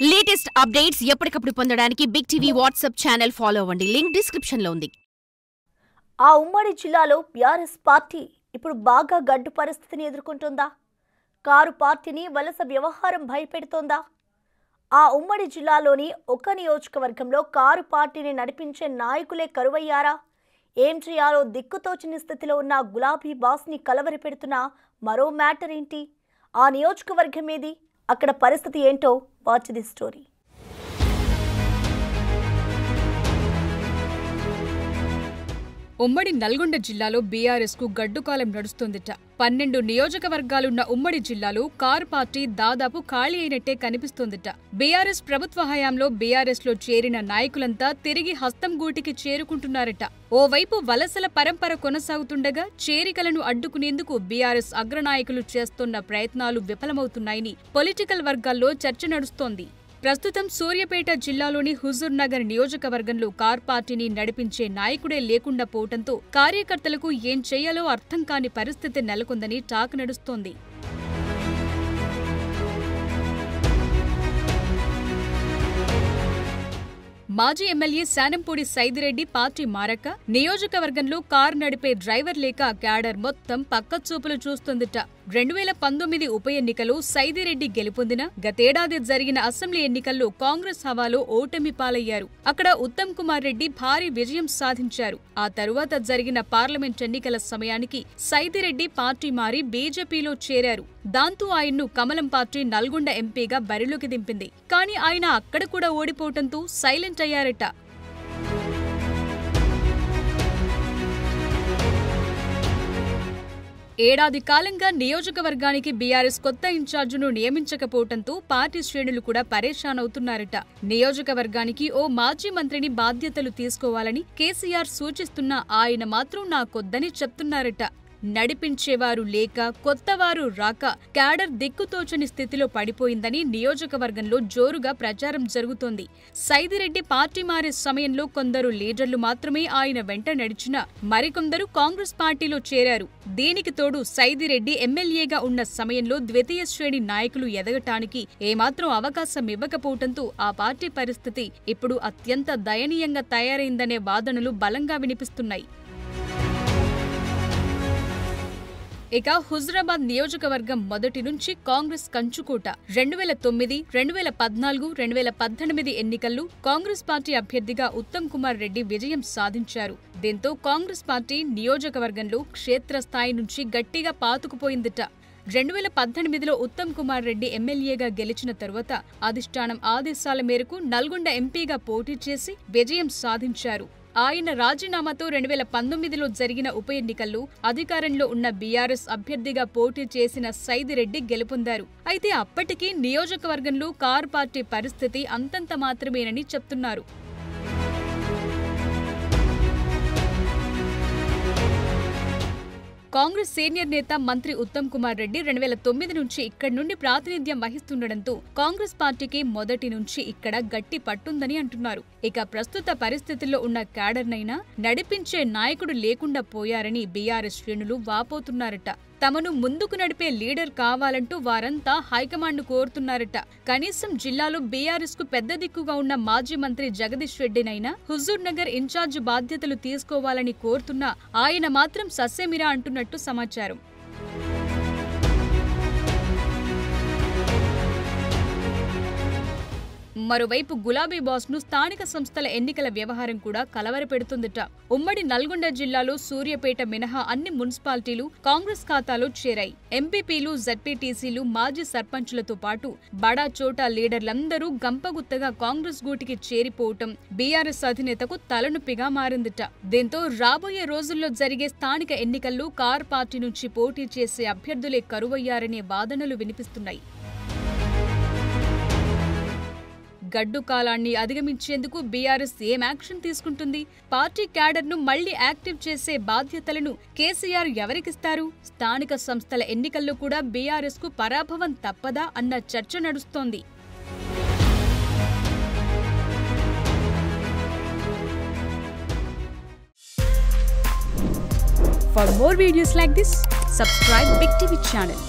Latest updates ఎప్పటికప్పుడు పొందడానికి big TV WhatsApp channel follow అవ్వండి. లింక్ డిస్క్రిప్షన్ లో ఉంది. ఆ ఉమ్మడి జిల్లాలో బీఆర్ఎస్ పార్టీ ఇప్పుడు బాగా గడ్డు పరిస్థితిని ఎదుర్కొంటోందా? కారు పార్టీని వలస వ్యవహారం భయపెడుతోందా? ఆ ఉమ్మడి జిల్లాలోని ఒక నియోజకవర్గంలో కారు పార్టీని నడిపించే నాయకులే కరువయ్యారా? ఏం చేయాలో దిక్కుతోచని స్థితిలో ఉన్న గులాబీ బాస్ని కలవరి పెడుతున్న మరో మ్యాటర్ ఏంటి? ఆ నియోజకవర్గం ఏది? అక్కడ పరిస్థితి ఏంటో వాచ్ ది స్టోరీ. ఉమ్మడి నల్గొండ జిల్లాలో బీఆర్ఎస్ కు గడ్డుకాలం నడుస్తోందిట. 12 నియోజకవర్గాలున్న ఉమ్మడి జిల్లాలో కారు పార్టీ దాదాపు ఖాళీ అయినట్టే కనిపిస్తోందిట. బీఆర్ఎస్ ప్రభుత్వ హయాంలో బీఆర్ఎస్ లో చేరిన నాయకులంతా తిరిగి హస్తం గూటికి చేరుకుంటున్నారట. ఓవైపు వలసల పరంపర కొనసాగుతుండగా చేరికలను అడ్డుకునేందుకు బీఆర్ఎస్ అగ్రనాయకులు చేస్తున్న ప్రయత్నాలు విఫలమవుతున్నాయని పొలిటికల్ వర్గాల్లో చర్చ నడుస్తోంది. ప్రస్తుతం సూర్యాపేట జిల్లాలోని హుజూర్ నగర్ నియోజకవర్గంలో కార్ పార్టీని నడిపించే నాయకుడే లేకుండా పోవడంతో కార్యకర్తలకు ఏం చేయాలో అర్థం కాని పరిస్థితి నెలకొందని టాక్ నడుస్తోంది. మాజీ ఎమ్మెల్యే శానంపూడి సైదిరెడ్డి పార్టీ మారక నియోజకవర్గంలో కారు నడిపే డ్రైవర్ లేక క్యాడర్ మొత్తం పక్కచూపులు చూస్తుందిట. 2019 ఉప ఎన్నికలో సైదిరెడ్డి గెలుపొందిన గతేడాది జరిగిన అసెంబ్లీ ఎన్నికల్లో కాంగ్రెస్ హవాలో ఓటమి పాలయ్యారు. అక్కడ ఉత్తమ్ కుమార్ రెడ్డి భారీ విజయం సాధించారు. ఆ తరువాత జరిగిన పార్లమెంట్ ఎన్నికల సమయానికి సైదిరెడ్డి పార్టీ మారి బీజేపీలో చేరారు. దాంతో ఆయన్ను కమలం పార్టీ నల్గొండ ఎంపీగా బరిలోకి దింపింది. కానీ ఆయన అక్కడ కూడా ఓడిపోవడంతో సైలెంట్ అయ్యారట. ఏడాది కాలంగా నియోజకవర్గానికి బీఆర్ఎస్ కొత్త ఇన్ఛార్జును నియమించకపోవడంతో పార్టీ శ్రేణులు కూడా పరేషాన్ అవుతున్నారట. నియోజకవర్గానికి ఓ మాజీ మంత్రిని బాధ్యతలు తీసుకోవాలని కేసీఆర్ సూచిస్తున్నా ఆయన మాత్రం నాకొద్దని చెప్తున్నారట. నడిపించేవారు లేక కొత్తవారు రాక క్యాడర్ దిక్కుతోచని స్థితిలో పడిపోయిందని నియోజకవర్గంలో జోరుగా ప్రచారం జరుగుతోంది. సైదిరెడ్డి పార్టీ మారే సమయంలో కొందరు లీడర్లు మాత్రమే ఆయన వెంట నడిచినా మరికొందరు కాంగ్రెస్ పార్టీలో చేరారు. దీనికి తోడు సైదిరెడ్డి ఎమ్మెల్యేగా ఉన్న సమయంలో ద్వితీయ శ్రేణి నాయకులు ఎదగటానికి ఏమాత్రం అవకాశం ఇవ్వకపోవడంతో ఆ పార్టీ పరిస్థితి ఇప్పుడు అత్యంత దయనీయంగా తయారైందనే వాదనలు బలంగా వినిపిస్తున్నాయి. ఇక హుజురాబాద్ నియోజకవర్గం మొదటి నుంచి కాంగ్రెస్ కంచుకోట. 2009, 2014, 2018 ఎన్నికల్లో కాంగ్రెస్ పార్టీ అభ్యర్థిగా ఉత్తమ్ కుమార్ రెడ్డి విజయం సాధించారు. దీంతో కాంగ్రెస్ పార్టీ నియోజకవర్గంలో క్షేత్రస్థాయి నుంచి గట్టిగా పాతుకుపోయిందిట. 2018లో ఉత్తమ్ కుమార్ రెడ్డి ఎమ్మెల్యేగా గెలిచిన తరువాత అధిష్టానం ఆదేశాల మేరకు నల్గొండ ఎంపీగా పోటీ చేసి విజయం సాధించారు. ఆయన రాజీనామాతో 2019లో జరిగిన ఉప ఎన్నికల్లో అధికారంలో ఉన్న బీఆర్ఎస్ అభ్యర్థిగా పోటీ చేసిన సైదిరెడ్డి గెలుపొందారు. అయితే అప్పటికీ నియోజకవర్గంలో కారు పార్టీ పరిస్థితి అంతంత మాత్రమేనని చెప్తున్నారు. కాంగ్రెస్ సీనియర్ నేత మంత్రి ఉత్తమ్ కుమార్ రెడ్డి 2009 నుంచి ఇక్కడి నుండి ప్రాతినిధ్యం వహిస్తుండటంతో కాంగ్రెస్ పార్టీకి మొదటి నుంచి ఇక్కడ గట్టి పట్టుందని అంటున్నారు. ఇక ప్రస్తుత పరిస్థితుల్లో ఉన్న క్యాడర్నైనా నడిపించే నాయకుడు లేకుండా పోయారని బీఆర్ఎస్ శ్రేణులు వాపోతున్నారట. తమను ముందుకు నడిపే లీడర్ కావాలంటూ వారంతా హైకమాండ్ కోరుతున్నారట. కనీసం జిల్లాలో బీఆర్ఎస్ కు పెద్ద దిక్కుగా ఉన్న మాజీ మంత్రి జగదీష్ రెడ్డినైనా హుజూర్ నగర్ ఇన్ఛార్జ్ బాధ్యతలు తీసుకోవాలని కోరుతున్నా ఆయన మాత్రం ససేమిరా అంటున్నట్టు సమాచారం. మరోవైపు గులాబీ బాస్ ను స్థానిక సంస్థల ఎన్నికల వ్యవహారం కూడా కలవరపెడుతుందట. ఉమ్మడి నల్గొండ జిల్లాలో సూర్యాపేట మినహా అన్ని మున్సిపాలిటీలు కాంగ్రెస్ ఖాతాలో చేరాయి. ఎంపీపీలు, జెడ్పీటీసీలు, మాజీ సర్పంచులతో పాటు బడా చోటా లీడర్లందరూ గంపగుత్తగా కాంగ్రెస్ గూటికి చేరిపోవటం బీఆర్ఎస్ అధినేతకు తలనొప్పిగా మారిందట. దీంతో రాబోయే రోజుల్లో జరిగే స్థానిక ఎన్నికల్లో కార్ పార్టీ నుంచి పోటీ చేసే అభ్యర్థులే కరువయ్యారనే వాదనలు వినిపిస్తున్నాయి. గడ్డు కాలాన్ని అధిగమించేందుకు బీఆర్ఎస్ ఏం యాక్షన్ తీసుకుంటుంది? పార్టీ క్యాడర్ను మళ్లీ యాక్టివ్ చేసే బాధ్యతలను కేసీఆర్ ఎవరికిస్తారు? స్థానిక సంస్థల ఎన్నికల్లో కూడా బీఆర్ఎస్ కు పరాభవం తప్పదా అన్న చర్చ నడుస్తోంది. For more videos like this, subscribe Big TV channel.